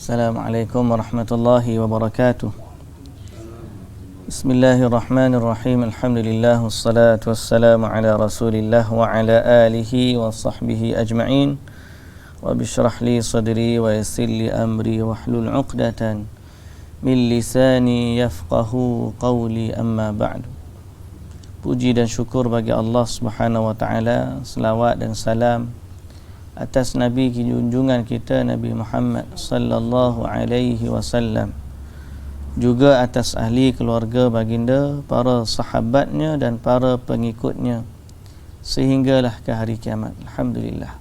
Assalamualaikum warahmatullahi wabarakatuh. Bismillahirrahmanirrahim. Alhamdulillah wassalatu wassalamu ala Rasulillah wa ala alihi wa sahbihi ajma'in. Rabbi shrah li sadri wa yassir li amri wahlul 'uqdatan min lisani yafqahu qawli, amma ba'du. Puji dan syukur bagi Allah Subhanahu wa taala, selawat dan salam atas Nabi junjungan kita Nabi Muhammad sallallahu alaihi wasallam, juga atas ahli keluarga baginda, para sahabatnya dan para pengikutnya sehinggalah ke hari kiamat. Alhamdulillah.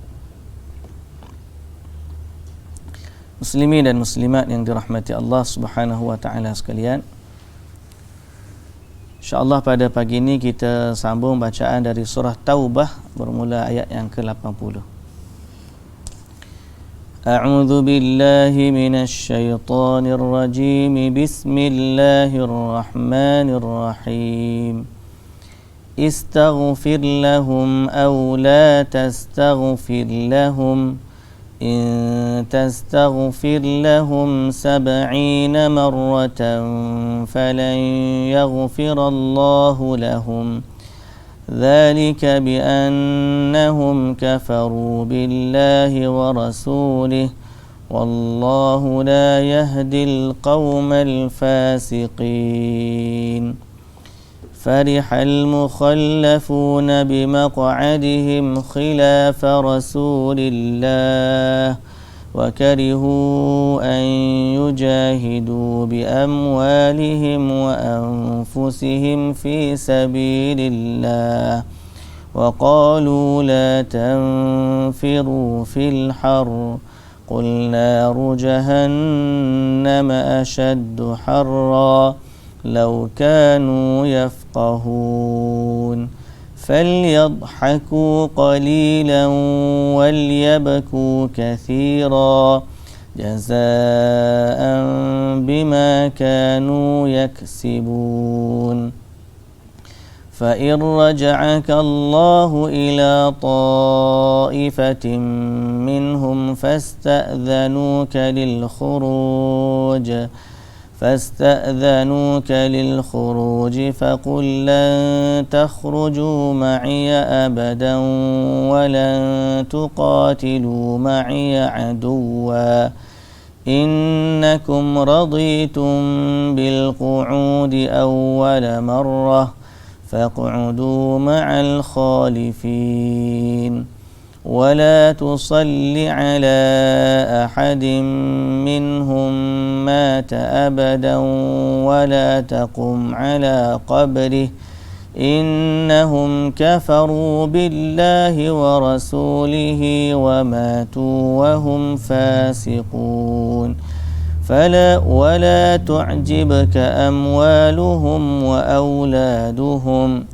Muslimin dan muslimat yang dirahmati Allah Subhanahu wa taala sekalian, InsyaAllah pada pagi ini kita sambung bacaan dari surah Taubah bermula ayat yang ke-80. A'udzu billahi minasy syaithanir rajim. Bismillahirrahmanirrahim. Istaghfir lahum aw la tastaghfir lahum in tastaghfir lahum 70 marratan falan yaghfirallahu lahum. ذلك بأنهم كفروا بالله ورسوله والله لا يهدي القوم الفاسقين. فرح المخلفون بمقعدهم خلاف رسول الله وكرهوا أن يجاهدوا بأموالهم وأنفسهم في سبيل الله وقالوا لا تنفروا في الحر قل نار جهنم أشد حرا لو كانوا يفقهون فليضحكوا قليلا وليبكوا كثيرا جزاء بما كانوا يكسبون. فإن رجعك الله إلى طائفة منهم فاستأذنوك للخروج فقل لن تخرجوا معي أبدا ولن تقاتلوا معي عدوا إنكم رضيتم بالقعود أول مرة فاقعدوا مع الخالفين ولا تصل على أحد منهم مات أبدا ولا تقم على قبره إنهم كفروا بالله ورسوله وماتوا وهم فاسقون. ولا تعجبك أموالهم وأولادهم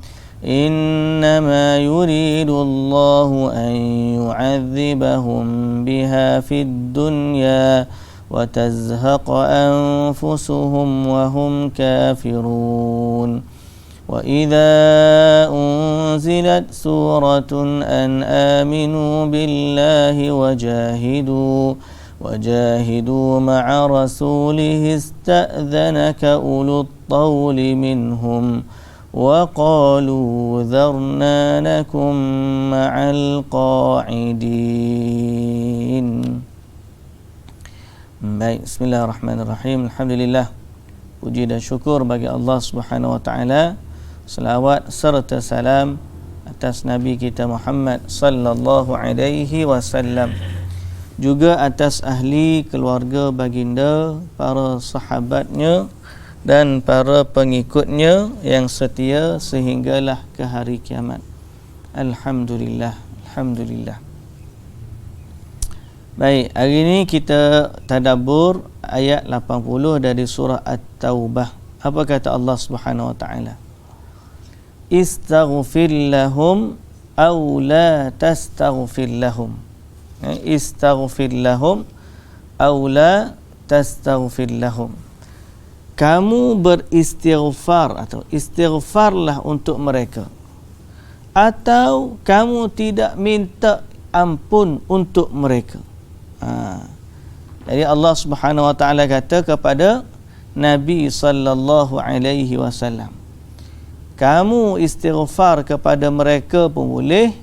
إنما يريد الله أن يعذبهم بها في الدنيا وتزهق أنفسهم وهم كافرون. وإذا أنزلت سورة أن آمنوا بالله وجاهدوا مع رسوله استأذنك أولو الطول منهم وقالوا ذرنا لكم مع القاعدين. Baik, bismillahirrahmanirrahim. Alhamdulillah, puji dan syukur bagi Allah Subhanahu wa taala. Selawat serta salam atas Nabi kita Muhammad sallallahu alaihi wasallam, juga atas ahli keluarga baginda, para sahabatnya dan para pengikutnya yang setia sehinggalah ke hari kiamat. Alhamdulillah, alhamdulillah. Baik, hari ini kita tadabbur ayat 80 dari surah At-Taubah. Apa kata Allah Subhanahu wa taala? Istaghfir lahum aw la tastaghfir lahum. Istaghfir lahum aw la tastaghfir lahum. Kamu beristighfar atau istighfarlah untuk mereka, atau kamu tidak minta ampun untuk mereka. Jadi Allah Subhanahu wa taala kata kepada Nabi sallallahu alaihi wasallam, kamu istighfar kepada mereka pun boleh,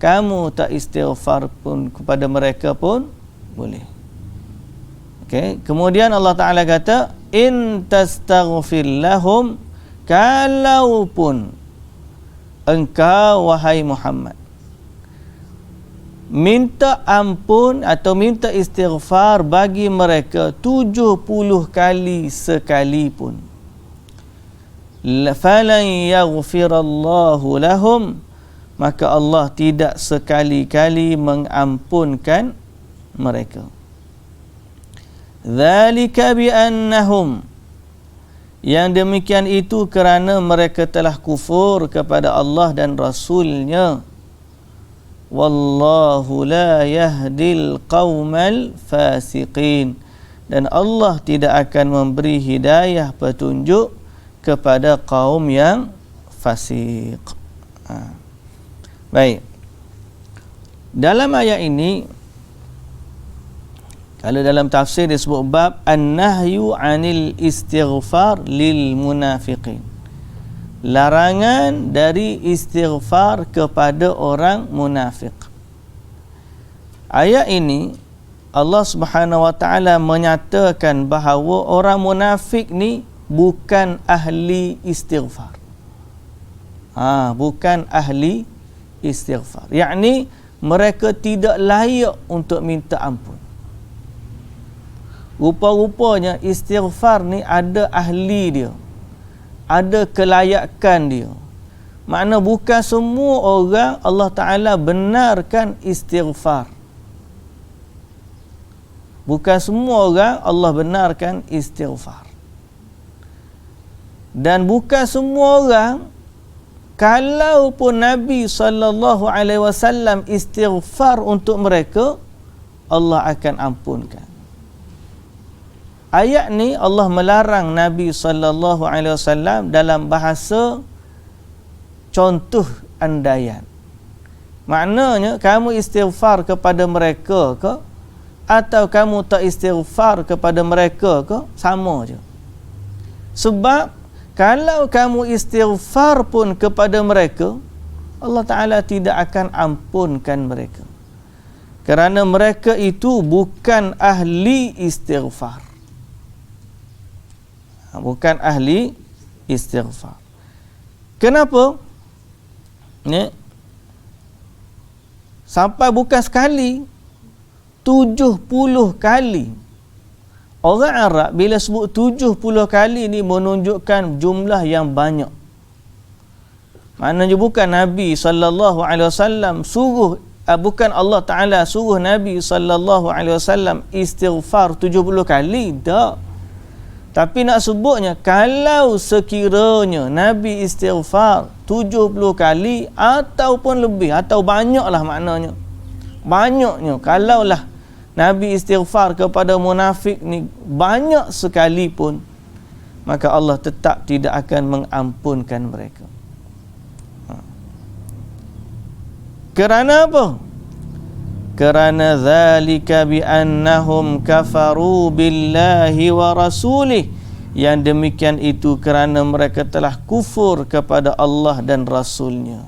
kamu tak istighfar pun kepada mereka pun boleh. Okey, kemudian Allah Taala kata, in tastaghfir lahum, kalaupun engkau wahai Muhammad minta ampun atau minta istighfar bagi mereka 70 kali sekalipun, falan yaghfirallahu lahum, maka Allah tidak sekali-kali mengampunkan mereka. Dzalika bi annahum, yang demikian itu kerana mereka telah kufur kepada Allah dan Rasulnya. Wallahu la yahdil qaumal fasiqin, dan Allah tidak akan memberi hidayah petunjuk kepada kaum yang fasik. Baik, dalam ayat ini, kalau dalam tafsir disebut bab an-nahyu 'anil istighfar lil munafiqin, larangan dari istighfar kepada orang munafik. Ayat ini Allah Subhanahu wa taala menyatakan bahawa orang munafik ni bukan ahli istighfar. Bukan ahli istighfar. Yakni mereka tidak layak untuk minta ampun. Rupa-rupanya istighfar ni ada ahli dia, ada kelayakan dia. Makna bukan semua orang Allah Ta'ala benarkan istighfar. Bukan semua orang Allah benarkan istighfar. Dan bukan semua orang, kalaupun Nabi SAW istighfar untuk mereka, Allah akan ampunkan. Ayat ni Allah melarang Nabi SAW dalam bahasa contoh andaian. Maknanya kamu istighfar kepada mereka ke atau kamu tak istighfar kepada mereka ke, sama je. Sebab kalau kamu istighfar pun kepada mereka, Allah Ta'ala tidak akan ampunkan mereka, kerana mereka itu bukan ahli istighfar. Bukan ahli istighfar. Kenapa? Sampai bukan sekali, 70 kali. Orang Arab bila sebut 70 kali ni menunjukkan jumlah yang banyak. Maknanya bukan Nabi SAW suruh, bukan Allah Ta'ala suruh Nabi SAW istighfar 70 kali. Tak. Tapi nak sebutnya, kalau sekiranya Nabi istighfar 70 kali ataupun lebih, atau banyaklah maknanya. Banyaknya, kalaulah Nabi istighfar kepada munafik ni banyak sekalipun, maka Allah tetap tidak akan mengampunkan mereka. Kerana apa? Kerana zalika bi annahum kafaru billahi wa rasulih, yang demikian itu kerana mereka telah kufur kepada Allah dan Rasulnya.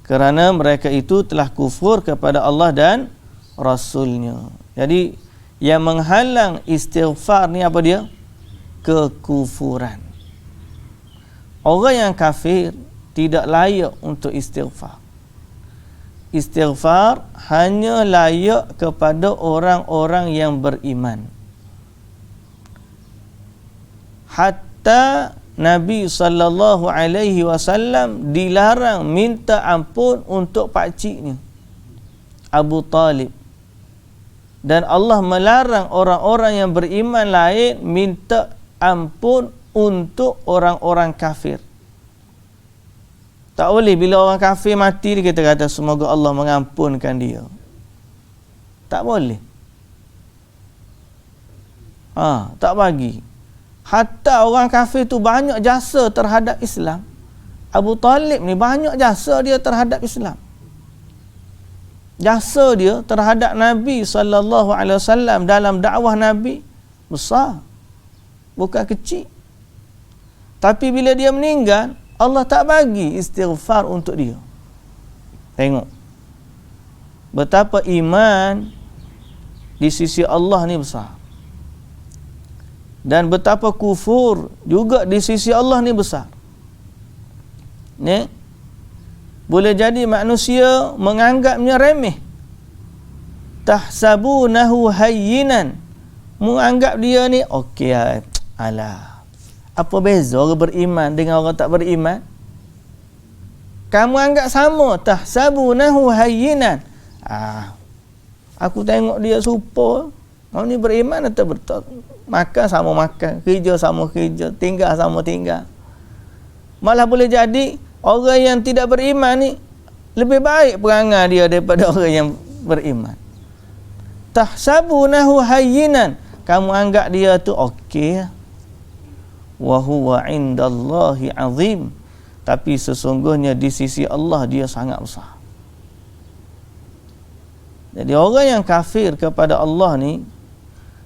Kerana mereka itu telah kufur kepada Allah dan Rasulnya. Jadi yang menghalang istighfar ni apa dia? Kekufuran. Orang yang kafir tidak layak untuk istighfar. Istighfar hanya layak kepada orang-orang yang beriman. Hatta Nabi SAW dilarang minta ampun untuk pakciknya, Abu Talib. Dan Allah melarang orang-orang yang beriman lain minta ampun untuk orang-orang kafir. Tak boleh bila orang kafir mati kita kata semoga Allah mengampunkan dia. Tak boleh. Tak bagi. Hatta orang kafir tu banyak jasa terhadap Islam. Abu Talib ni banyak jasa dia terhadap Islam. jasa dia terhadap Nabi sallallahu alaihi wasallam dalam dakwah Nabi besar, bukan kecil. Tapi bila dia meninggal, Allah tak bagi istighfar untuk dia. Tengok betapa iman di sisi Allah ni besar, dan betapa kufur juga di sisi Allah ni besar. Ni boleh jadi manusia menganggapnya remeh. Tahsabunahu hayyinan, menganggap dia ni okey, alah, apa beza orang beriman dengan orang tak beriman? Kamu anggap sama. Tahsabunahu hayyinan, aku tengok dia serupa, orang ni beriman atau betul? Makan sama makan, kerja sama kerja, tinggal sama tinggal. Malah boleh jadi orang yang tidak beriman ni lebih baik perangai dia daripada orang yang beriman. Tahsabunahu hayyinan, kamu anggap dia tu okey, wa huwa indallahi azim, tapi sesungguhnya di sisi Allah dia sangat besar. Jadi orang yang kafir kepada Allah ni,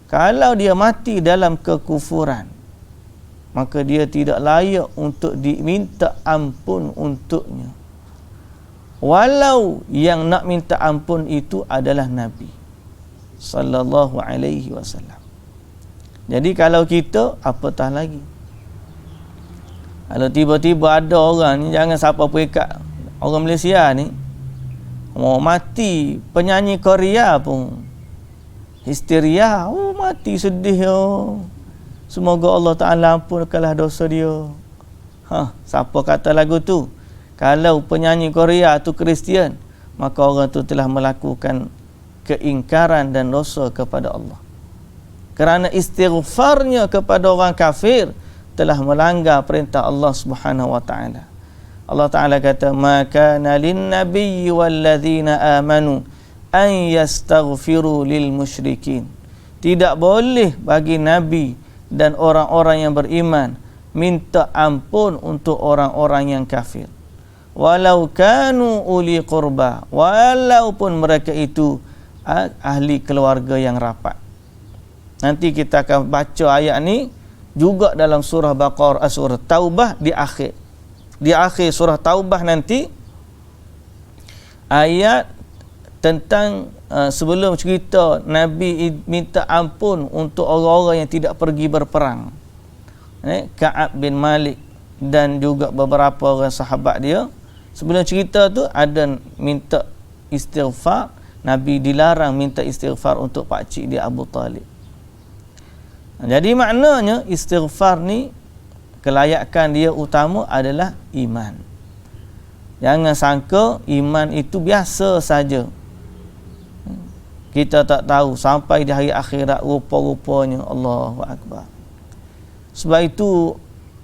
kalau dia mati dalam kekufuran, maka dia tidak layak untuk diminta ampun untuknya, walau yang nak minta ampun itu adalah Nabi sallallahu alaihi wasallam. Jadi kalau kita, apatah lagi kalau tiba-tiba ada orang ni, jangan siapa perikat orang Malaysia ni, mau mati penyanyi Korea pun histeria, mati sedih, semoga Allah Ta'ala ampunkanlah dosa dia. Siapa kata lagu tu? Kalau penyanyi Korea tu Kristian, maka orang tu telah melakukan keingkaran dan dosa kepada Allah, kerana istighfarnya kepada orang kafir telah melanggar perintah Allah Subhanahu wa taala. Allah Taala kata, "Ma kana lin-nabiyyi wal-ladzina amanu an yastaghfiru lil musyrikin." Tidak boleh bagi nabi dan orang-orang yang beriman minta ampun untuk orang-orang yang kafir, walau kanu uli qurba, walaupun mereka itu ahli keluarga yang rapat. Nanti kita akan baca ayat ni juga dalam surah Baqarah, surah Taubah di akhir surah Taubah nanti, ayat tentang sebelum cerita Nabi minta ampun untuk orang-orang yang tidak pergi berperang, Ka'ab bin Malik dan juga beberapa orang sahabat dia. Sebelum cerita tu ada minta istighfar, Nabi dilarang minta istighfar untuk pakcik dia Abu Talib. Jadi maknanya istighfar ni kelayakan dia utama adalah iman. Jangan sangka iman itu biasa saja. Kita tak tahu sampai di hari akhirat rupa-rupanya. Allahu Akbar. Sebab itu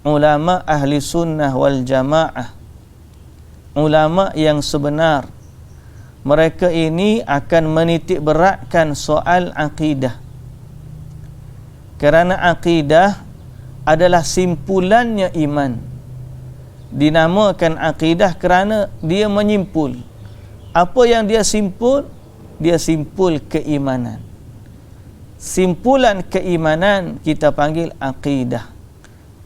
ulama ahli sunnah wal jamaah, ulama yang sebenar, mereka ini akan menitik beratkan soal akidah, kerana akidah adalah simpulannya iman. Dinamakan akidah kerana dia menyimpul. Apa yang dia simpul? Dia simpul keimanan. Simpulan keimanan kita panggil akidah.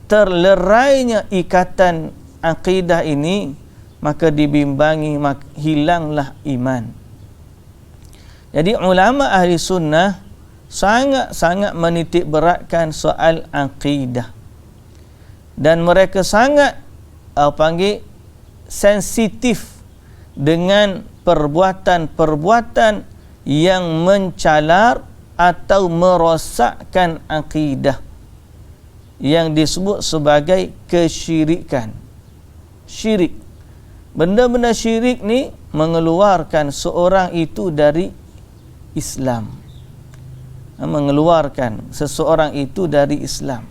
Terlerainya ikatan akidah ini, maka dibimbangi, hilanglah iman. Jadi ulama ahli sunnah sangat-sangat menitik beratkan soal akidah, dan mereka sangat sensitif dengan perbuatan-perbuatan yang mencalar atau merosakkan akidah, yang disebut sebagai kesyirikan. Syirik, benda-benda syirik ni mengeluarkan seorang itu dari Islam, mengeluarkan seseorang itu dari Islam.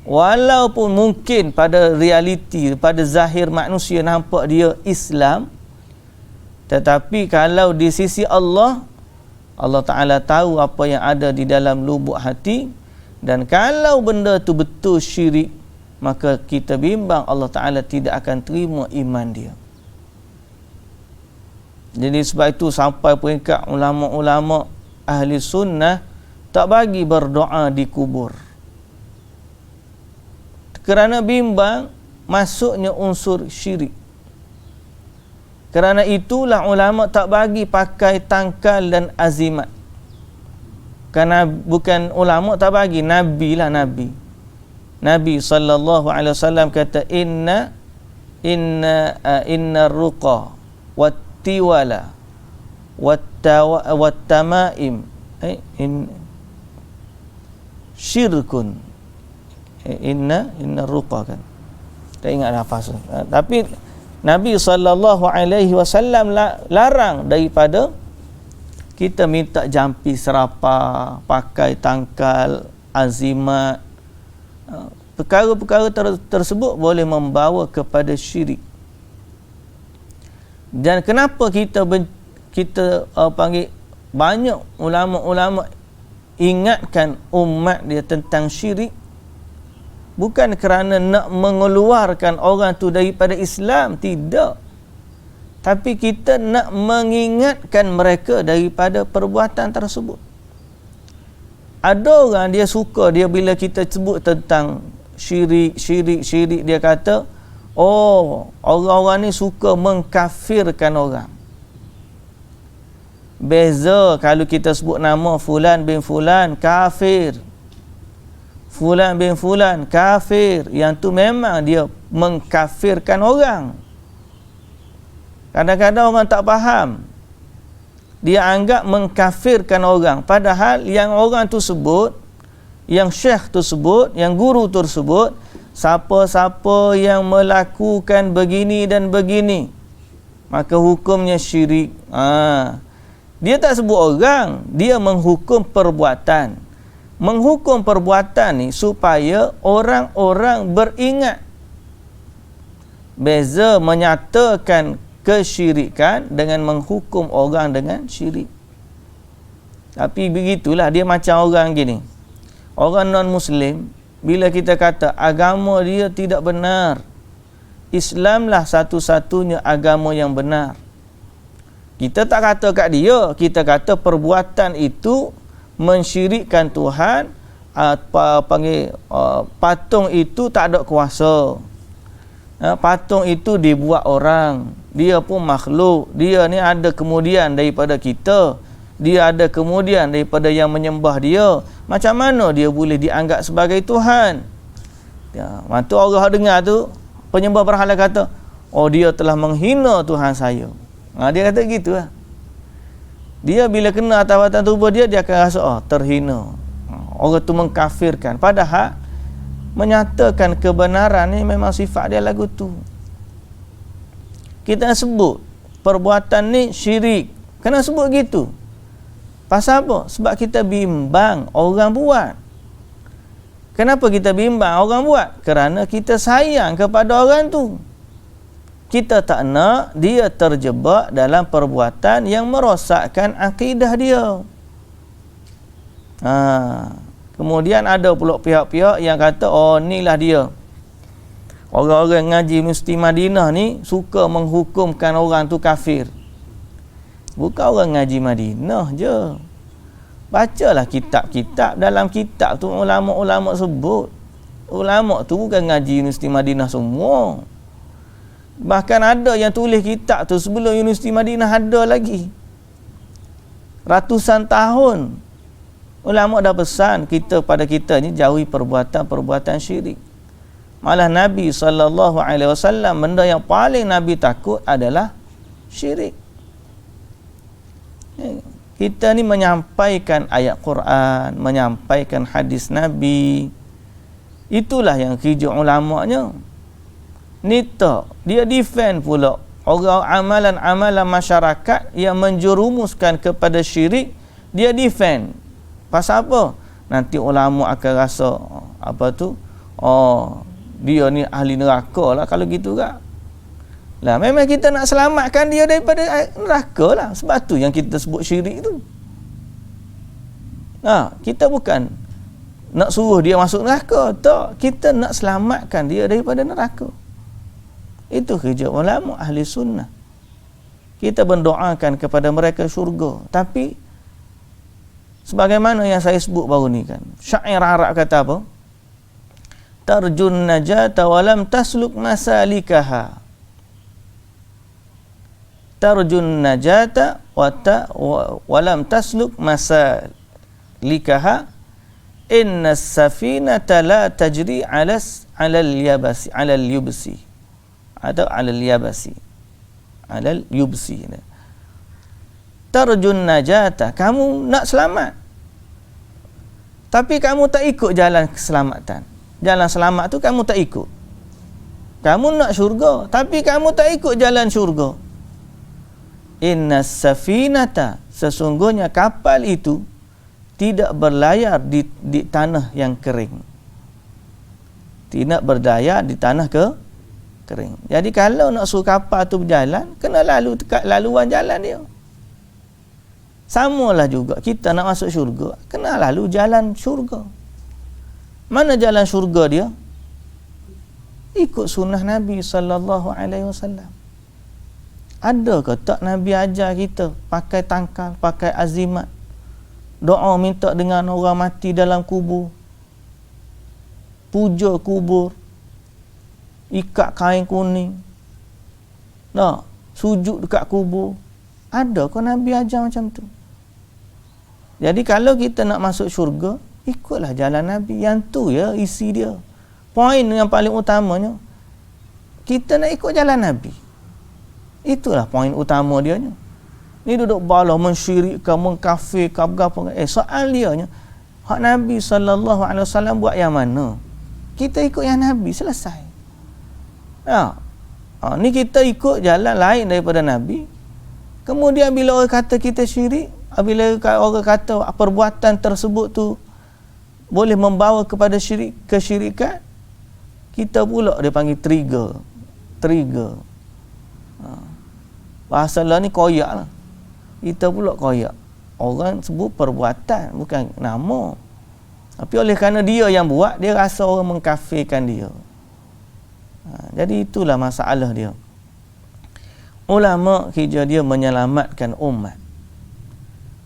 Walaupun mungkin pada realiti, pada zahir manusia nampak dia Islam, tetapi kalau di sisi Allah, Allah Ta'ala tahu apa yang ada di dalam lubuk hati, dan kalau benda tu betul syirik, maka kita bimbang Allah Ta'ala tidak akan terima iman dia. Jadi sebab itu sampai peringkat ulama-ulama ahli sunnah tak bagi berdoa di kubur, kerana bimbang masuknya unsur syirik. Kerana itulah ulama tak bagi pakai tangkal dan azimat. Kerana bukan ulama tak bagi, Nabi lah, Nabi sallallahu alaihi wasallam kata inna ruqa wattiwala wattamaim syirkun. Inna ruqa kan. Tak ingat lafaz. Tapi Nabi sallallahu alaihi wasallam larang daripada kita minta jampi serapa, pakai tangkal, azimat. Perkara-perkara tersebut boleh membawa kepada syirik. Dan kenapa kita panggil banyak ulama-ulama ingatkan umat dia tentang syirik? Bukan kerana nak mengeluarkan orang tu daripada Islam, tidak. Tapi kita nak mengingatkan mereka daripada perbuatan tersebut. Ada orang dia suka, dia bila kita sebut tentang syirik, dia kata, oh, orang-orang ni suka mengkafirkan orang. Beza kalau kita sebut nama Fulan bin Fulan kafir, Fulan bin Fulan kafir, yang tu memang dia mengkafirkan orang. Kadang-kadang orang tak faham, dia anggap mengkafirkan orang, padahal yang orang tu sebut, yang syekh tu sebut, yang guru tu sebut, siapa-siapa yang melakukan begini dan begini, maka hukumnya syirik. Dia tak sebut orang, dia menghukum perbuatan. Menghukum perbuatan ni supaya orang-orang beringat. Beza menyatakan kesyirikan dengan menghukum orang dengan syirik. Tapi begitulah, dia macam orang gini. Orang non-Muslim, bila kita kata agama dia tidak benar, Islamlah satu-satunya agama yang benar, kita tak kata kat dia, kita kata perbuatan itu mensyirikkan Tuhan, patung itu tak ada kuasa. Patung itu dibuat orang, dia pun makhluk, dia ni ada kemudian daripada kita, dia ada kemudian daripada yang menyembah dia. Macam mana dia boleh dianggap sebagai Tuhan? Mantu orang dengar tu, penyembah berhala kata, oh, dia telah menghina Tuhan saya. Dia kata gitu lah. Dia bila kena atas batang tubuh dia akan rasa, oh, terhina. Orang tu mengkafirkan. Padahal menyatakan kebenaran ni memang sifat dia lagu tu. Kita sebut perbuatan ni syirik. Kenapa sebut gitu? Pasal apa? Sebab kita bimbang orang buat. Kenapa kita bimbang orang buat? Kerana kita sayang kepada orang tu. Kita tak nak dia terjebak dalam perbuatan yang merosakkan akidah dia. Kemudian ada pula pihak-pihak yang kata, oh, inilah dia. Orang-orang ngaji Mufti Madinah ni suka menghukumkan orang tu kafir. Bukan orang ngaji Madinah je. Bacalah kitab-kitab. Dalam kitab tu ulama-ulama sebut. Ulama tu bukan ngaji Universiti Madinah semua. Bahkan ada yang tulis kitab tu sebelum Universiti Madinah ada lagi. Ratusan tahun. Ulama dah pesan pada kita ni jauhi perbuatan-perbuatan syirik. Malah Nabi SAW, benda yang paling Nabi takut adalah syirik. Kita ni menyampaikan ayat Quran, menyampaikan hadis Nabi. Itulah yang kerja ulamanya. Nita, dia defend pula orang amalan-amalan masyarakat yang menjerumuskan kepada syirik, dia defend. Pasal apa? Nanti ulama akan rasa dia ni ahli neraka lah kalau gitu kan. Lah memang kita nak selamatkan dia daripada neraka lah. Sebab tu yang kita sebut syirik tu. Kita bukan nak suruh dia masuk neraka, tak. Kita nak selamatkan dia daripada neraka. Itu kerja ulama ahli sunnah. kita mendoakan kepada mereka syurga. Tapi sebagaimana yang saya sebut baru ni kan, syair Arab kata apa? Tarjun najata walam tasluk masalikaha. Tarjun najata walam tasluk masalikaha. Inna safinata la tajri ala al-yabasi atau ala al-yabasi. Alal yubsi. Tarjun najata, kamu nak selamat, tapi kamu tak ikut jalan keselamatan. Jalan selamat tu kamu tak ikut. Kamu nak syurga, tapi kamu tak ikut jalan syurga. Inna safinata, sesungguhnya kapal itu tidak berlayar di tanah yang kering. Tidak berlayar di tanah kering. Jadi kalau nak suruh kapal tu berjalan, kena lalu dekat laluan jalan dia. Samalah juga kita nak masuk syurga, kena lalu jalan syurga. Mana jalan syurga dia? Ikut sunnah Nabi sallallahu alaihi wasallam. Ada ke tak Nabi ajar kita pakai tangkal, pakai azimat, doa minta dengan orang mati dalam kubur, puja kubur, ikat kain kuning, nak sujud dekat kubur? Ada ke Nabi ajar macam tu? Jadi kalau kita nak masuk syurga, ikutlah jalan Nabi. Yang tu ya isi dia. Poin yang paling utamanya, kita nak ikut jalan Nabi. Itulah poin utama dia. Ni duduk balah mensyirikkan, mengkafirkan, apa. Soal dia nya, hak Nabi sallallahu alaihi wasallam buat yang mana? Kita ikut yang Nabi, selesai. Ni kita ikut jalan lain daripada Nabi. Kemudian bila orang kata kita syirik, bila orang kata perbuatan tersebut tu boleh membawa kepada kesyirikan, kita pula dia panggil trigger. Bahasa lah ni koyak lah. Kita pula koyak. Orang sebut perbuatan, bukan nama. Tapi oleh kerana dia yang buat, dia rasa orang mengkafirkan dia. Jadi itulah masalah dia. Ulama hijrah dia menyelamatkan umat,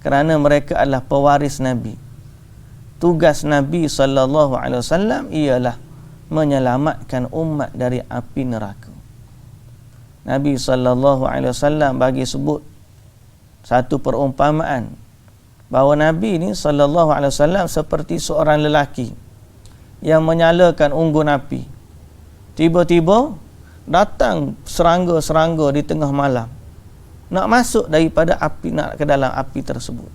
kerana mereka adalah pewaris Nabi. Tugas Nabi sallallahu alaihi wasallam ialah menyelamatkan umat dari api neraka. Nabi sallallahu alaihi wasallam bagi sebut satu perumpamaan bahawa Nabi ni sallallahu alaihi wasallam seperti seorang lelaki yang menyalakan unggun api. Tiba-tiba datang serangga-serangga di tengah malam nak masuk daripada api, nak ke dalam api tersebut.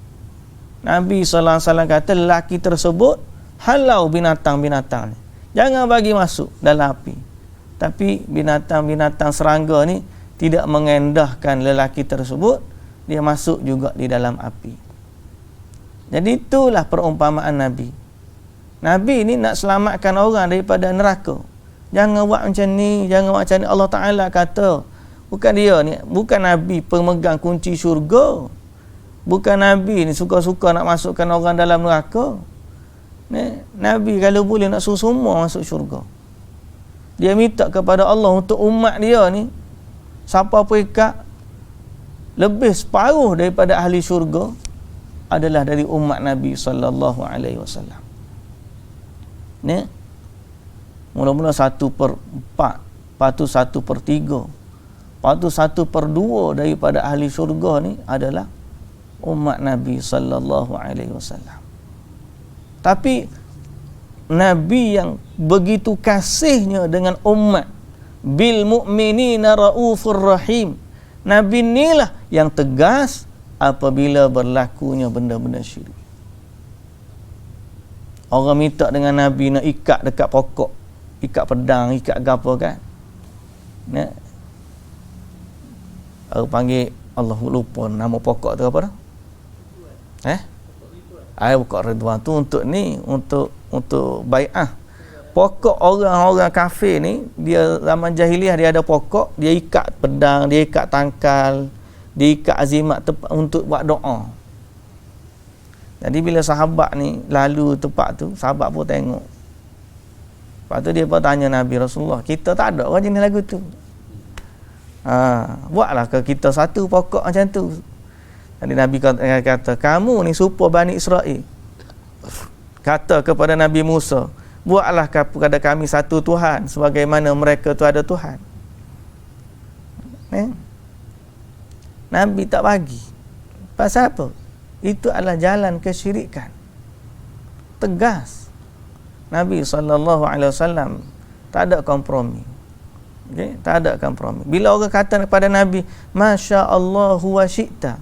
Nabi sallallahu alaihi wasallam kata, lelaki tersebut halau binatang-binatang ni, jangan bagi masuk dalam api. Tapi binatang-binatang serangga ni tidak mengendahkan lelaki tersebut, dia masuk juga di dalam api. Jadi itulah perumpamaan Nabi. Nabi ni nak selamatkan orang daripada neraka. Jangan buat macam ni, jangan buat macam ni. Allah Ta'ala kata, bukan dia ni, bukan Nabi pemegang kunci syurga. Bukan Nabi ni suka-suka nak masukkan orang dalam neraka. Nabi kalau boleh nak suruh semua masuk syurga. Dia minta kepada Allah untuk umat dia ni, siapa pekat lebih separuh daripada ahli syurga adalah dari umat Nabi sallallahu alaihi wasallam. Ni mula-mula 1/4, lepas tu 1/3, lepas tu 1/2 daripada ahli syurga ni adalah umat Nabi sallallahu alaihi wasallam. Tapi Nabi yang begitu kasihnya dengan umat, bil mu'minina raufur rahim, Nabi inilah yang tegas apabila berlakunya benda-benda syirik. Orang minta dengan Nabi nak ikat dekat pokok, ikat pedang, ikat gapo kan. Orang panggil, Allah lupa nama pokok tu apa dah? Pokok Ridwan tu untuk ni, untuk bai'ah. Pokok orang-orang kafir ni, dia zaman jahiliah dia ada pokok, dia ikat pedang, dia ikat tangkal, dia ikat azimat untuk buat doa. Jadi bila sahabat ni lalu tempat tu, sahabat pun tengok. Lepas tu dia pun tanya Nabi Rasulullah, kita tak ada orang jenis lagu tu. Buatlah ke kita satu pokok macam tu. Jadi Nabi kata kamu ni serupa Bani Israel. Kata kepada Nabi Musa, buatlah kepada kami satu Tuhan sebagaimana mereka tu ada Tuhan. Nabi tak bagi. Pasal apa? Itu adalah jalan kesyirikan. Tegas. Nabi SAW tak ada kompromi. Okay? Tak ada kompromi. Bila orang kata kepada Nabi, Masya Allah wa syi'ta,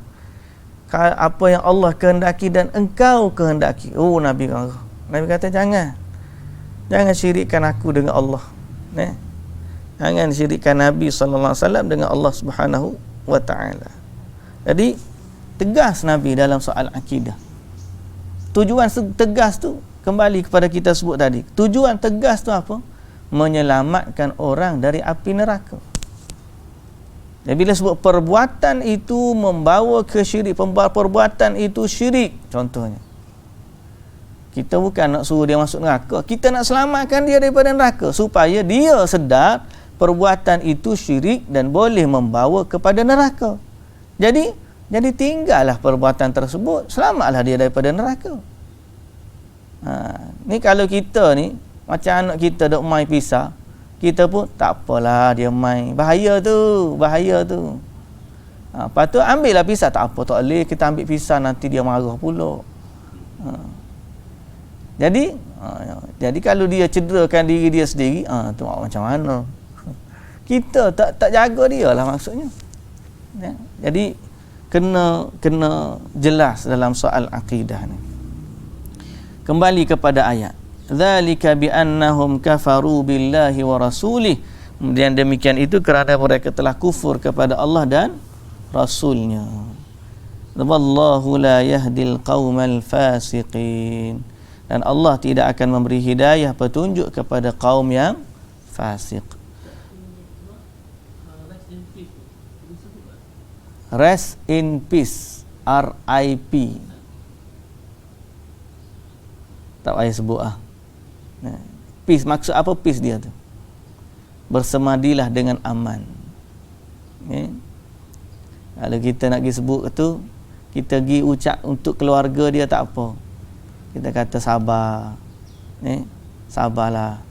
apa yang Allah kehendaki dan engkau kehendaki. Nabi kata jangan syirikkan aku dengan Allah. Jangan syirikkan Nabi SAW dengan Allah Subhanahu wa ta'ala. Jadi tegas Nabi dalam soal akidah. Tujuan tegas tu kembali kepada kita sebut tadi. Tujuan tegas tu apa? Menyelamatkan orang dari api neraka. Dan bila sebut perbuatan itu membawa ke syirik, perbuatan itu syirik contohnya, kita bukan nak suruh dia masuk neraka, kita nak selamatkan dia daripada neraka supaya dia sedar perbuatan itu syirik dan boleh membawa kepada neraka. Jadi tinggallah perbuatan tersebut, selamatlah dia daripada neraka. Ni kalau kita ni macam anak kita dok main pisah, kita pun tak apalah dia main, bahaya tu. Lepas tu ambillah pisah, tak apa, tak boleh kita ambil pisah, nanti dia marah pula. Jadi kalau dia cederakan diri dia sendiri, tu macam mana? Kita tak jaga dia lah maksudnya. Jadi kena jelas dalam soal akidah ni. Kembali kepada ayat. Dzalika bi annahum kafaru billahi wa rasulih. Kemudian demikian itu kerana mereka telah kufur kepada Allah dan Rasulnya. Wallahu la yahdil qaumal fasiqin. Dan Allah tidak akan memberi hidayah petunjuk kepada kaum yang fasik. Rest in peace, RIP. Tak payah sebut Peace, maksud apa peace dia tu? Bersemadilah dengan aman. Kalau kita nak pergi sebut tu, kita pergi ucap untuk keluarga dia tak apa. Kita kata sabar. Sabarlah.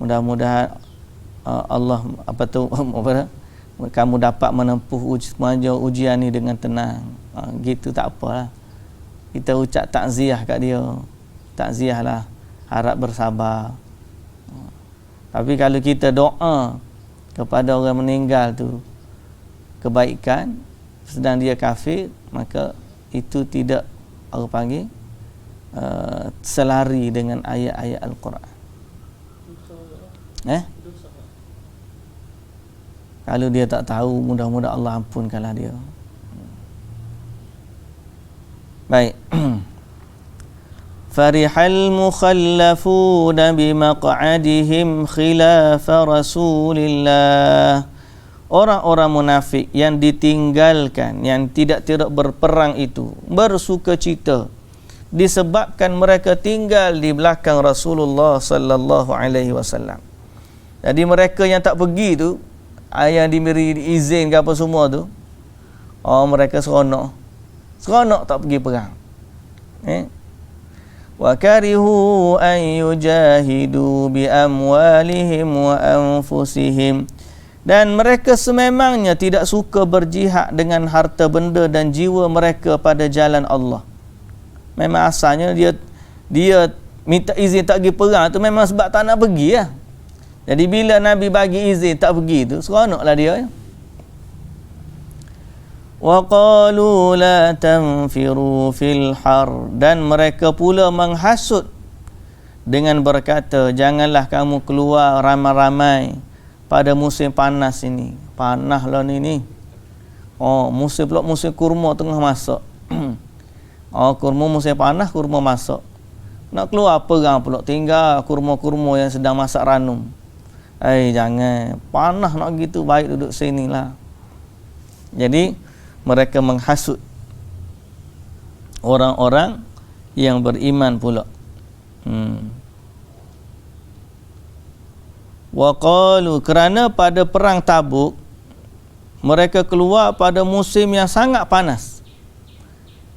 Mudah-mudahan Allah kamu dapat menempuh ujian ni dengan tenang. Gitu tak apalah. Kita ucap takziah kat dia. Takziah lah. Harap bersabar. Tapi kalau kita doa kepada orang meninggal tu kebaikan, sedang dia kafir, maka itu tidak, orang panggil, selari dengan ayat-ayat Al-Quran. Kalau dia tak tahu, mudah-mudahan Allah ampunkanlah dia. Baik. Farihal mukhallafuna bimaq'adihim khilafa Rasulillah. Orang-orang munafik yang ditinggalkan, yang tidak berperang itu, bersukacita disebabkan mereka tinggal di belakang Rasulullah sallallahu alaihi wasallam. Jadi mereka yang tak pergi tu, yang diberi izin ke apa semua tu, mereka seronok tak pergi perang. Wa karihu an yujahidu bi amwalihim wa anfusihim. Dan mereka sememangnya tidak suka berjihad dengan harta benda dan jiwa mereka pada jalan Allah. Memang asalnya dia minta izin tak pergi perang tu memang sebab tak nak pergi lah. Jadi bila Nabi bagi izin tak pergi tu, seronoklah dia. Wa qalu la tanfiru fil har. Dan mereka pula menghasut dengan berkata, janganlah kamu keluar ramai-ramai pada musim panas ini. Panas lah ni. Musim kurma tengah masak. Kurma musim panas, kurma masak. Nak keluar perang pula, tinggal kurma-kurma yang sedang masak ranum. Jangan. Panas nak gitu, baik duduk sini lah. Jadi mereka menghasut orang-orang yang beriman pula. Wa qalu, kerana pada perang Tabuk mereka keluar pada musim yang sangat panas,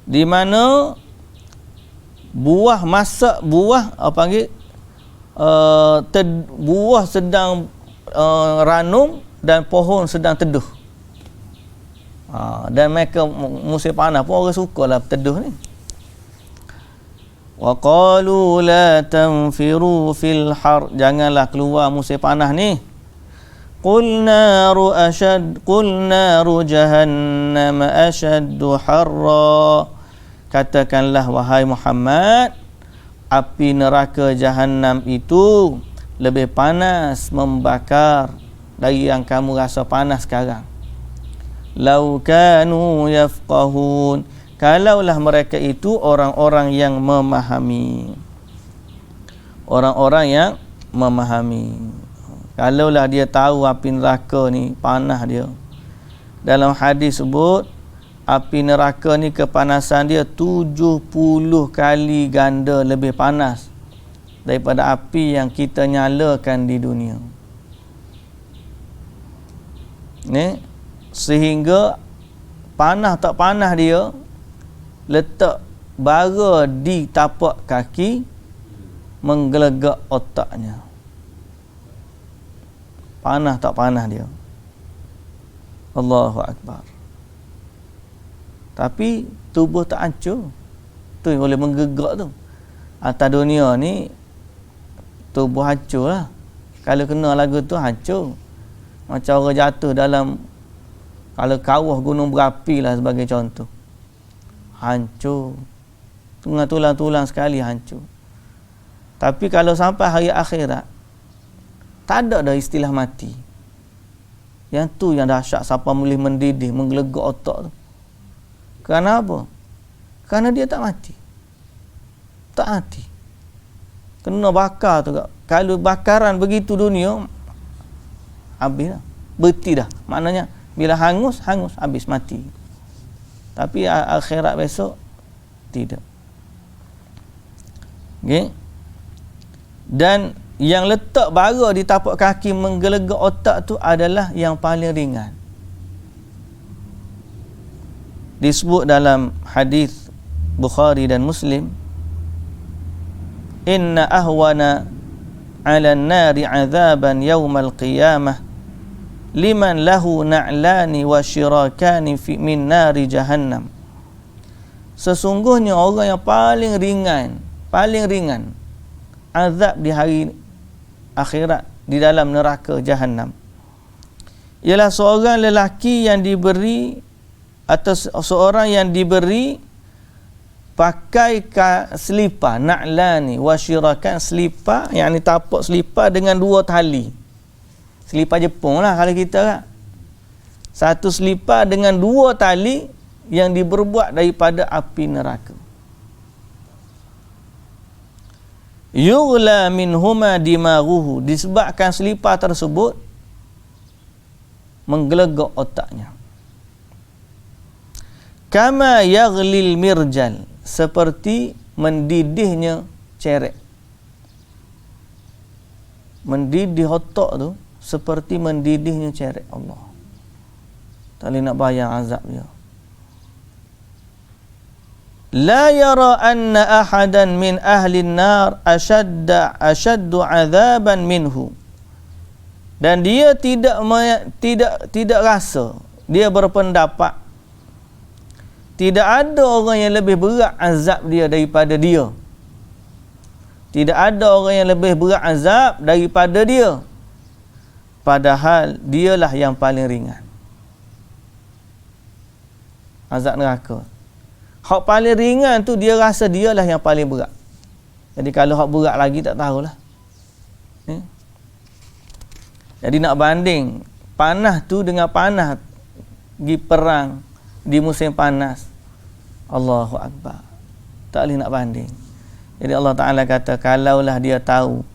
di mana buah buah sedang ranum dan pohon sedang teduh. Dan mereka musim panas pun orang sukalah teduh ni. Wa qalu la tanfiru fil har, janganlah keluar musim panas ni. Qul naru jahannam ashaddu harra, katakanlah wahai Muhammad, api neraka Jahannam itu lebih panas membakar dari yang kamu rasa panas sekarang. Lau kanu yafqahun, kalaulah mereka itu orang-orang yang memahami. Orang-orang yang memahami. Kalaulah dia tahu api neraka ni panas dia. Dalam hadis sebut api neraka ni kepanasan dia 70 kali ganda lebih panas daripada api yang kita nyalakan di dunia. Ni sehingga panas tak panas dia, letak bara di tapak kaki menggelegak otaknya. Panas tak panas dia. Allahu Akbar. Tapi tubuh tak hancur. Tu yang boleh menggegak tu. Atas dunia ni tubuh hancur lah. Kalau kena lagu tu hancur. Macam orang jatuh dalam, kalau kawah gunung berapi lah sebagai contoh, hancur. Tengah tulang-tulang sekali hancur. Tapi kalau sampai hari akhirat, tak ada dah istilah mati. Yang tu yang dahsyat, siapa boleh mendidih, menggelegak otak tu. Kerana apa? Kerana dia tak mati. Tak mati. Kena bakar tu. Kalau bakaran begitu dunia, habis dah. Berhenti dah. Maknanya bila hangus, habis, mati. Tapi akhirat besok tidak. Okay? Dan yang letak bara di tapak kaki menggelegak otak tu adalah yang paling ringan. Disebut dalam hadis Bukhari dan Muslim, inna ahwana 'ala an-nari 'adzaban yaumal qiyamah liman lahu na'lani wa shirakani fi min nari jahannam. Sesungguhnya orang yang paling ringan azab di hari akhirat di dalam neraka Jahannam ialah seorang lelaki yang diberi, atau seorang yang diberi pakai selipar, na'lani wa syirakan, selipar, yakni tapak selipar dengan 2 tali. Selipar Jepun lah kalau kita kan. Satu selipar dengan 2 tali yang diberbuat daripada api neraka. Yughla minhuma dimaghuhu, disebabkan selipar tersebut menggelegak otaknya. Kama yaghlil mirjal, seperti mendidihnya cerek. Mendidih otak tu seperti mendidihnya cerek. Allah, tak boleh nak bayang azab dia. La yara anna ahadan min ahli an-nar ashaddu azaban minhu, dan dia tidak rasa, dia berpendapat tidak ada orang yang lebih berat azab dia daripada dia. Tidak ada orang yang lebih berat azab daripada dia, padahal dialah yang paling ringan azab neraka. Hak paling ringan tu dia rasa dialah yang paling berat. Jadi kalau hak berat lagi tak tahulah. Jadi nak banding panas tu dengan panas pergi perang di musim panas, Allahu Akbar, tak boleh nak banding. Jadi Allah Ta'ala kata, kalaulah dia tahu,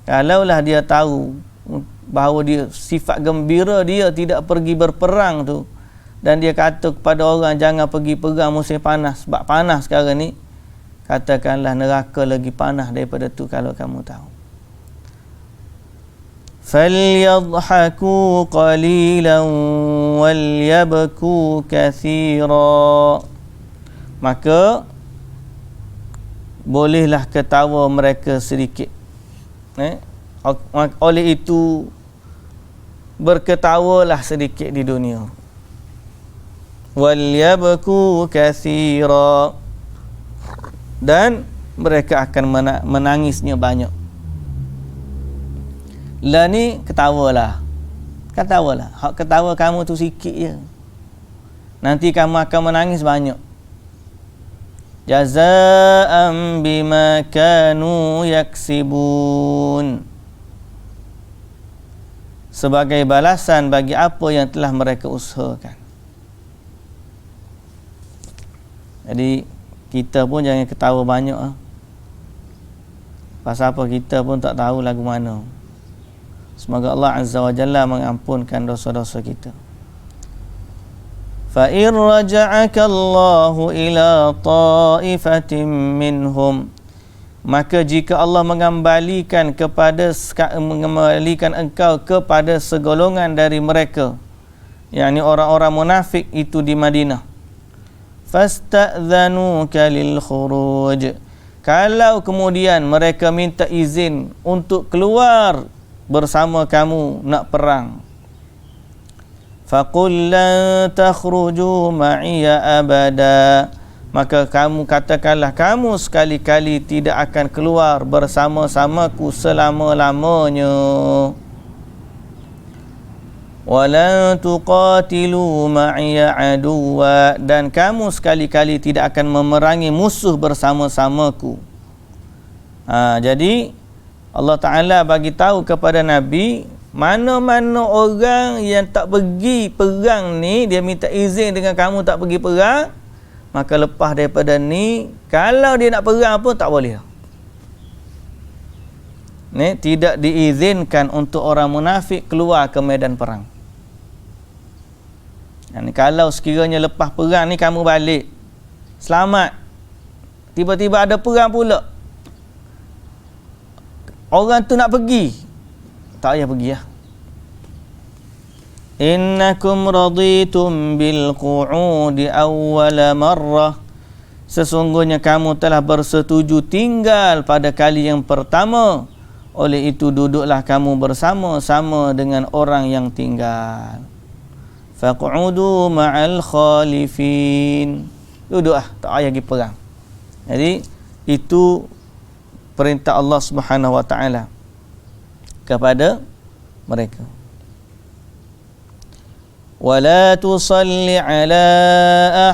kalaulah dia tahu bahawa dia sifat gembira dia tidak pergi berperang tu, dan dia kata kepada orang jangan pergi perang musim panas, sebab panas sekarang ni, katakanlah neraka lagi panas daripada tu kalau kamu tahu. falyadhaku qalilan walyabku kathira. Maka bolehlah ketawa mereka sedikit. Oleh itu berketawalah sedikit di dunia. Walyabku kathira, dan mereka akan menangisnya banyak. Lah ni ketawalah. Hak ketawa kamu tu sikit je. Nanti kamu akan menangis banyak. Jazaa'an bima kanu yaksibun. Sebagai balasan bagi apa yang telah mereka usahakan. Jadi kita pun jangan ketawa banyak. Pasal apa kita pun tak tahu lagu mana. Semoga Allah Azza wa Jalla mengampunkan dosa-dosa kita. Fa in raja'aka Allahu ila ta'ifatin minhum, maka jika Allah mengembalikan engkau kepada segolongan dari mereka, yakni orang-orang munafik itu di Madinah, fasta'dhanuka lil khuruj, kalau kemudian mereka minta izin untuk keluar bersama kamu nak perang, faqul lan takhruju ma'iya abada, maka kamu katakanlah kamu sekali-kali tidak akan keluar bersama-samaku selama-lamanya. Walan tuqatilu ma'iya aduwa, dan kamu sekali-kali tidak akan memerangi musuh bersama-samaku. Jadi Allah Ta'ala bagi tahu kepada Nabi, mana-mana orang yang tak pergi perang ni, dia minta izin dengan kamu tak pergi perang, maka lepas daripada ni, kalau dia nak perang pun tak boleh. Ni tidak diizinkan untuk orang munafik keluar ke medan perang. Yani kalau sekiranya lepas perang ni kamu balik selamat, tiba-tiba ada perang pula, orang tu nak pergi, tak payah pergi ya. Innakum raditum bil qu'udi awwala marrah, sesungguhnya kamu telah bersetuju tinggal pada kali yang pertama, oleh itu duduklah kamu bersama-sama dengan orang yang tinggal. Faq'udu ma'al khalifin, duduklah, tak payah pergi perang. Jadi itu perintah Allah Subhanahu wa taala kepada mereka. Wala tusalli ala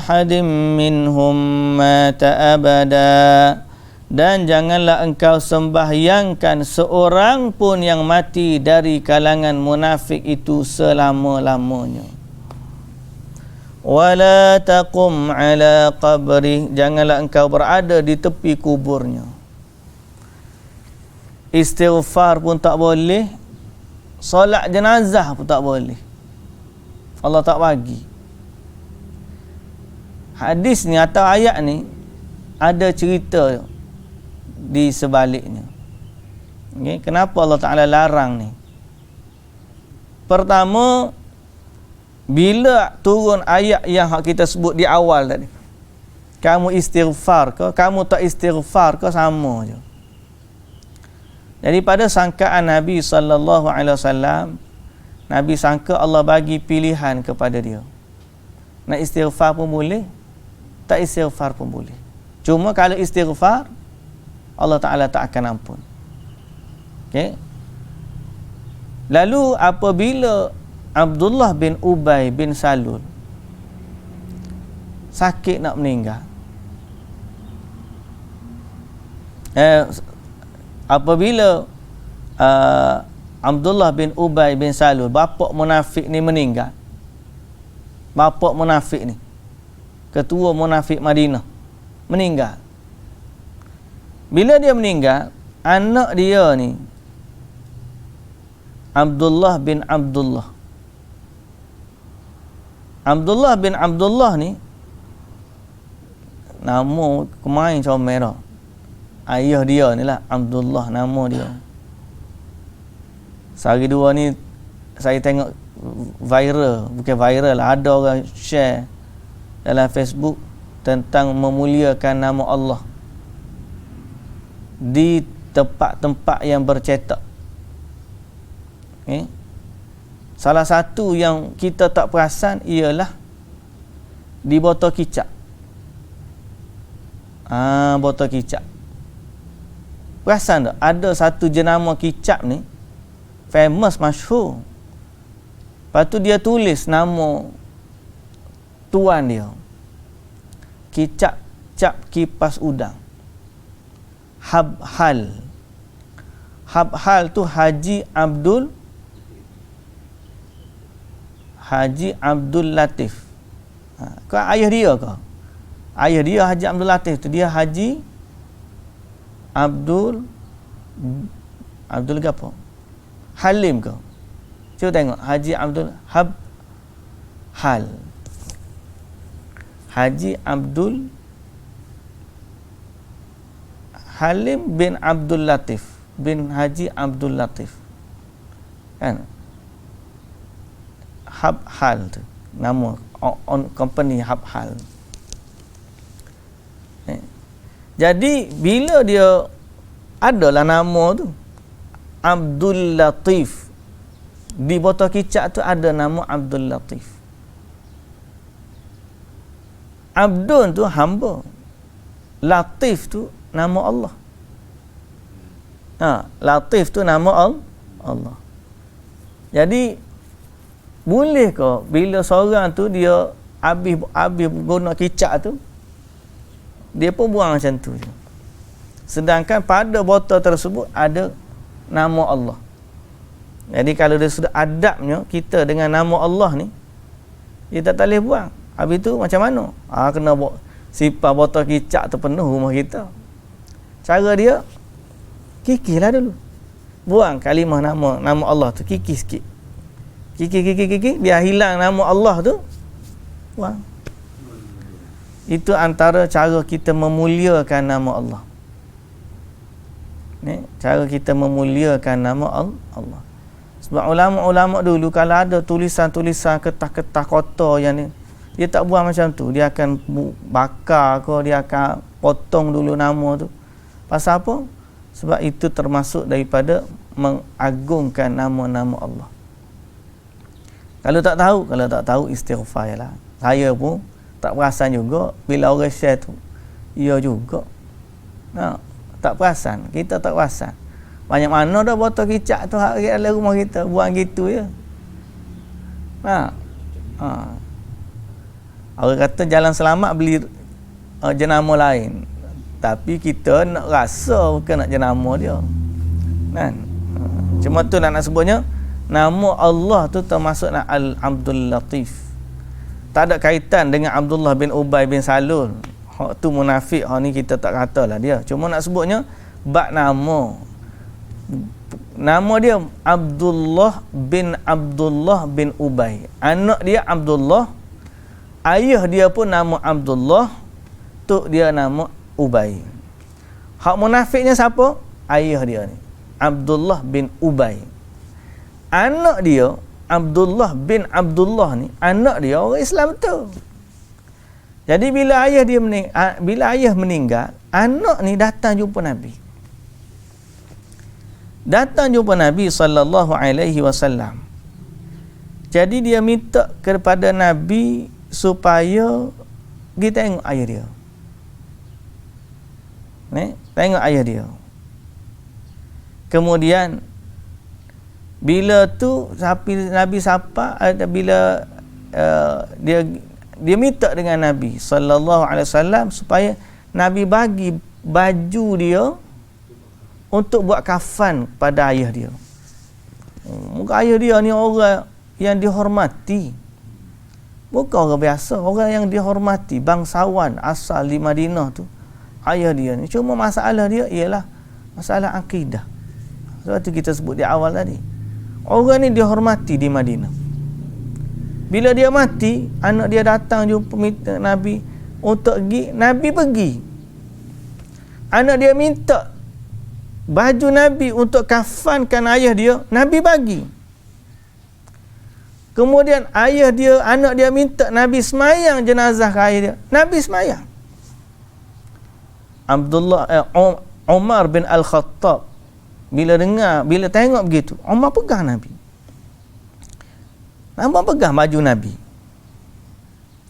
ahadin minhum mata abada, dan janganlah engkau sembahyangkan seorang pun yang mati dari kalangan munafik itu selama-lamanya. Wala taqum ala qabri, janganlah engkau berada di tepi kuburnya. Istighfar pun tak boleh, solat jenazah pun tak boleh. Allah tak bagi. Hadis ni atau ayat ni ada cerita di sebaliknya. Okay? Kenapa Allah Ta'ala larang ni? Pertama, bila turun ayat yang kita sebut di awal tadi, kamu istighfar ke, kamu tak istighfar ke, sama je. Jadi pada sangkaan Nabi SAW, Nabi sangka Allah bagi pilihan kepada dia. Nak istighfar pun boleh, tak istighfar pun boleh. Cuma kalau istighfar, Allah Ta'ala tak akan ampun. Okay? Lalu apabila Abdullah bin Ubay bin Salul sakit nak meninggal, apabila Abdullah bin Ubay bin Salul, bapa munafik ni meninggal, bapa munafik ni, ketua munafik Madinah, meninggal. Bila dia meninggal, anak dia ni Abdullah bin Abdullah ni nama kemain comel dah. Ayah dia ni lah Abdullah, nama dia. Sehari dua ni saya tengok bukan viral lah, ada orang share dalam Facebook tentang memuliakan nama Allah di tempat-tempat yang bercetak. Salah satu yang kita tak perasan ialah di botol kicap. Botol kicap. Perasan tak? Ada satu jenama kicap ni famous, masyhur. Lepas tu dia tulis nama tuan dia. Kicap cap kipas udang. Habhal. Habhal tu Haji Abdul Latif. Kau ayah dia ke? Ayah dia Haji Abdul Latif tu, dia Haji Abdul apa? Halim ke? Cuba tengok Haji Abdul Habhal. Haji Abdul Halim bin Abdul Latif bin Haji Abdul Latif. Kan? Habhal tu nama on company Habhal. Jadi bila dia adalah nama tu Abdul Latif, di botol kicap tu ada nama Abdul Latif. Abdul tu hamba, Latif tu nama Allah. Latif tu nama Allah. Jadi boleh ke bila seorang tu dia habis guna kicap tu, dia pun buang macam tu je. Sedangkan pada botol tersebut ada nama Allah. Jadi kalau dia sudah adabnya kita dengan nama Allah ni, dia tak boleh buang. Habis tu macam mana? Kena sipar botol kicap tu penuh rumah kita. Cara dia kikirlah dulu. Buang kalimah nama Allah tu, kikir sikit. Kikir, biar hilang nama Allah tu. Buang. Itu antara cara kita memuliakan nama Allah. Cara kita memuliakan nama Allah. Sebab ulama-ulama dulu kalau ada tulisan-tulisan kertas-kertas kotor yang ni, dia tak buang macam tu. Dia akan bakar ke, dia akan potong dulu nama tu. Pasal apa? Sebab itu termasuk daripada mengagungkan nama-nama Allah. Kalau tak tahu istighfar lah. Saya pun tak perasan juga bila orang share tu. Ya juga. Tak perasan. Kita tak perasan. Banyak mana dah botol kicap tu hari dalam rumah kita. Buang gitu je. Orang kata jalan selamat beli jenama lain. Tapi kita nak rasa bukan nak jenama dia. Kan? Cuma tu nak sebutnya, nama Allah tu termasuk Al-Abdul Latif. Tak ada kaitan dengan Abdullah bin Ubay bin Salul. Hak tu munafik, hak ni kita tak katalah dia. Cuma nak sebutnya bab nama. Nama dia Abdullah bin Ubay. Anak dia Abdullah, ayah dia pun nama Abdullah, tok dia nama Ubay. Hak munafiknya siapa? Ayah dia ni, Abdullah bin Ubay. Anak dia Abdullah bin Abdullah ni, anak dia orang Islam betul. Jadi bila ayah meninggal, anak ni datang jumpa Nabi. Datang jumpa Nabi sallallahu alaihi wasallam. Jadi dia minta kepada Nabi supaya pergi tengok ayah dia. Tengok ayah dia. Kemudian bila tu Nabi sapa, bila dia minta dengan Nabi sallallahu alaihi wasallam supaya Nabi bagi baju dia untuk buat kafan pada ayah dia. Muka ayah dia ni orang yang dihormati. Bukan orang biasa, orang yang dihormati, bangsawan asal di Madinah tu. Ayah dia ni. Cuma masalah dia ialah masalah akidah. Sebab tu kita sebut di awal tadi. Orang ni dihormati di Madinah. Bila dia mati, anak dia datang jumpa minta Nabi untuk pergi, Nabi pergi. Anak dia minta baju Nabi untuk kafankan ayah dia, Nabi bagi. Kemudian ayah dia, anak dia minta Nabi semayang jenazah ke ayah dia, Nabi semayang. Umar bin Al-Khattab bila tengok begitu, Umar pegang Nabi. Umar pegang baju Nabi.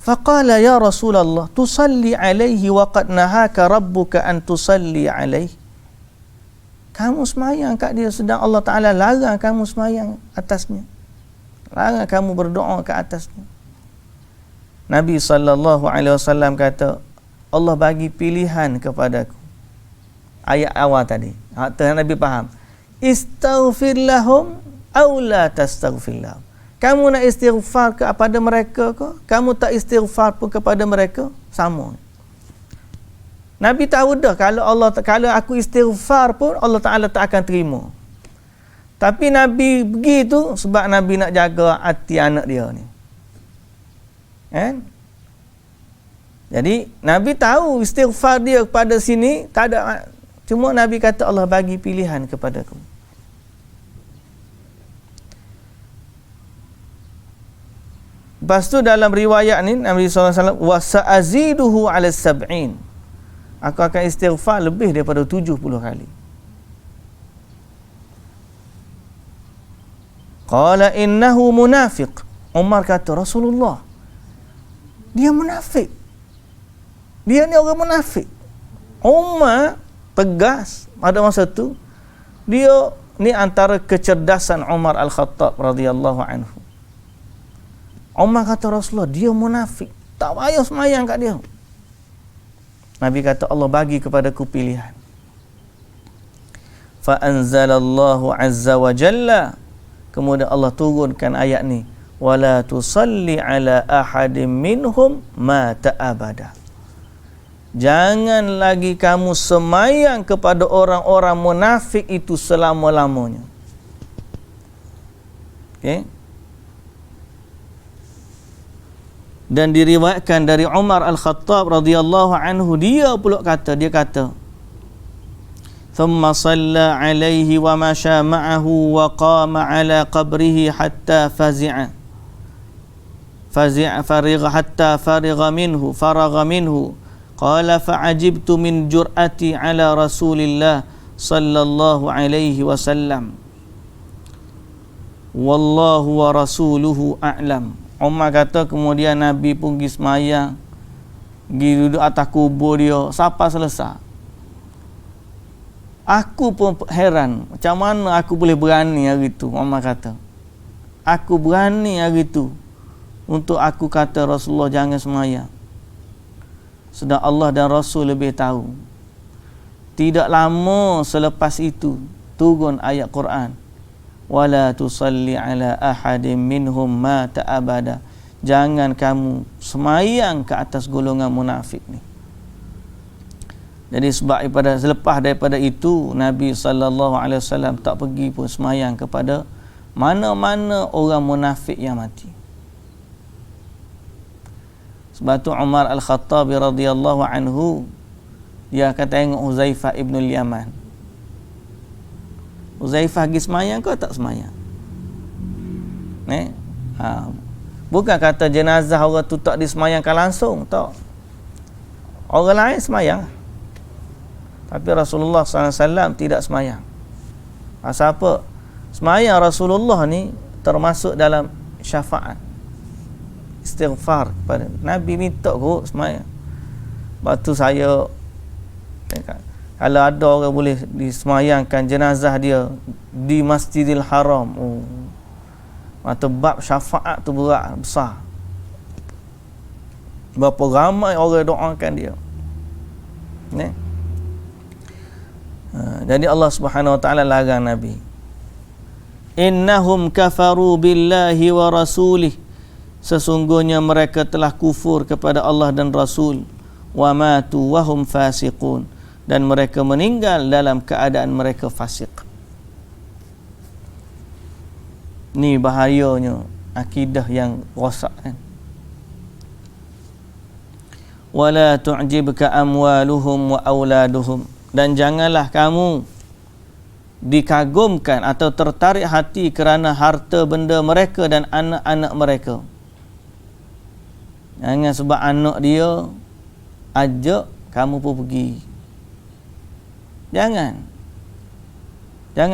Faqala ya Rasulullah, tusalli alaihi wa qad nahaka rabbuka an tusalli alaihi. Kamu semayang kat dia, sedang Allah Ta'ala larang kamu semayang atasnya. Larang kamu berdoa ke atasnya. Nabi SAW kata, Allah bagi pilihan kepadaku. Ayat awal tadi. Nabi faham. Istaghfir lahum aw la tastaghfir lahum. Kamu nak istighfar kepada mereka ke? Kamu tak istighfar pun kepada mereka? Sama. Nabi tahu dah kalau aku istighfar pun Allah Ta'ala tak akan terima. Tapi Nabi begitu sebab Nabi nak jaga hati anak dia ni. Kan? Jadi Nabi tahu istighfar dia pada sini tak ada, cuma Nabi kata Allah bagi pilihan kepadaku. Lepas tu dalam riwayat ni Nabi SAW, wa sa'aziduhu ala sab'in. Aku akan istighfar lebih daripada 70 kali. Qala innahu munafiq. Umar kata, Rasulullah, dia munafik. Dia ni orang munafik. Umar tegas pada masa tu. Dia ni antara kecerdasan Umar Al-Khattab radhiyallahu anhu. Umar kata, Rasulullah, dia munafik. Tak payah semayang kat dia. Nabi kata, Allah bagi kepadaku pilihan. Fa anzalallahu azza wa jalla. Kemudian Allah turunkan ayat ni, wala tusalli ala ahadin minhum mata abada. Jangan lagi kamu semayang kepada orang-orang munafik itu selama-lamanya. Okey. Dan diriwayatkan dari Umar Al-Khattab radhiyallahu anhu, dia kata ثم صلى عليه ومشى معه وقام على قبره حتى فرغ منه قال فعجبت من جرأتي على رسول الله صلى الله عليه وسلم والله ورسوله أعلم. Umar kata kemudian Nabi pun pergi semayang, pergi duduk atas kubur dia sampai selesai. Aku pun heran, macam mana aku boleh berani hari tu. Umar kata, aku berani hari tu untuk aku kata Rasulullah jangan semayang, sedang Allah dan Rasul lebih tahu. Tidak lama selepas itu turun ayat Quran, wala tusalli ala ahadin minhum mata abada. Jangan kamu semayang ke atas golongan munafik ni. Jadi selepas daripada itu Nabi SAW tak pergi pun semayang kepada mana-mana orang munafik yang mati. Sebab tu Umar Al-Khattab radhiyallahu anhu, dia akan tengok Huzaifah ibn al-Yaman. Huzaifah pergi semayang ke tak semayang? Bukan kata jenazah orang tu tak disemayangkan langsung, tak. Orang lain semayang, tapi Rasulullah SAW tidak semayang. Pasal apa? Semayang Rasulullah ni termasuk dalam syafaat, istighfar kepada Nabi, minta kot semayang. Lepas tu saya, kalau ada orang boleh disemayangkan jenazah dia di Masjidil Haram, maka bab syafaat tu berat, besar. Berapa ramai orang doakan dia. Jadi Allah Subhanahu wa taala larang Nabi. Innahum kafaru billahi wa rasulih. Sesungguhnya mereka telah kufur kepada Allah dan Rasul. Wa matu wa hum fasiqun. Dan mereka meninggal dalam keadaan mereka fasik. Ni bahayanya akidah yang rosak kan. Wala tu'jibka amwaluhum wa auladuhum. Dan janganlah kamu dikagumkan atau tertarik hati kerana harta benda mereka dan anak-anak mereka. Jangan sebab anak dia ajak kamu pun pergi. Jangan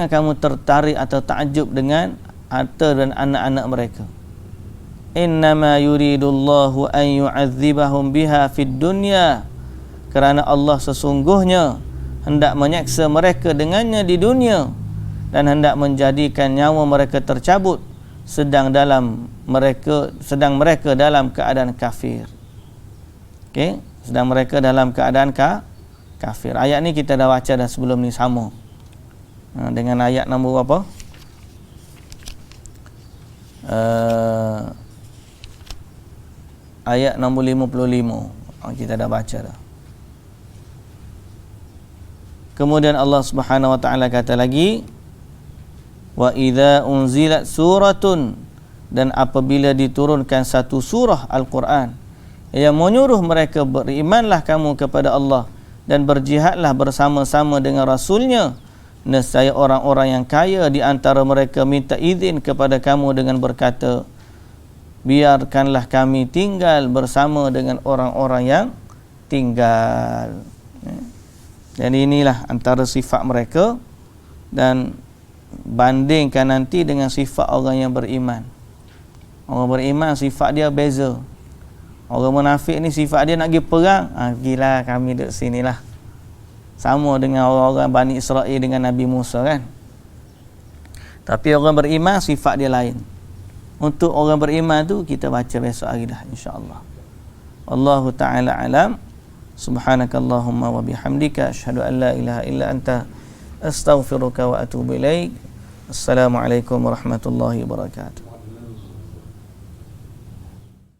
kamu tertarik atau takjub dengan harta dan anak-anak mereka. Innama yuridullahu an yu'adzibahum biha fid dunya. Kerana Allah sesungguhnya hendak menyeksa mereka dengannya di dunia dan hendak menjadikan nyawa mereka tercabut sedang mereka dalam keadaan kafir. Okey, sedang mereka dalam keadaan kafir. Ayat ni kita dah baca dah sebelum ni sama. Dengan ayat nombor apa? Ayat nombor 55. Kita dah baca dah. Kemudian Allah Subhanahu wa taala kata lagi, wa idza unzilat suratun, dan apabila diturunkan satu surah Al-Quran yang menyuruh mereka berimanlah kamu kepada Allah dan berjihadlah bersama-sama dengan Rasulnya, nescaya orang-orang yang kaya di antara mereka minta izin kepada kamu dengan berkata, biarkanlah kami tinggal bersama dengan orang-orang yang tinggal. Dan inilah antara sifat mereka, dan bandingkan nanti dengan sifat orang yang beriman. Orang beriman sifat dia beza. Orang munafik ni sifat dia nak pergi perang, pergilah kami duduk sinilah. Sama dengan orang-orang Bani Israel dengan Nabi Musa kan. Tapi orang beriman sifat dia lain. Untuk orang beriman tu kita baca besok hari dah insya-Allah. Wallahu taala alam. Subhanakallahumma wa bihamdika asyhadu an la ilaha illa anta astaghfiruka wa atubu ilaik. Assalamualaikum warahmatullahi wabarakatuh.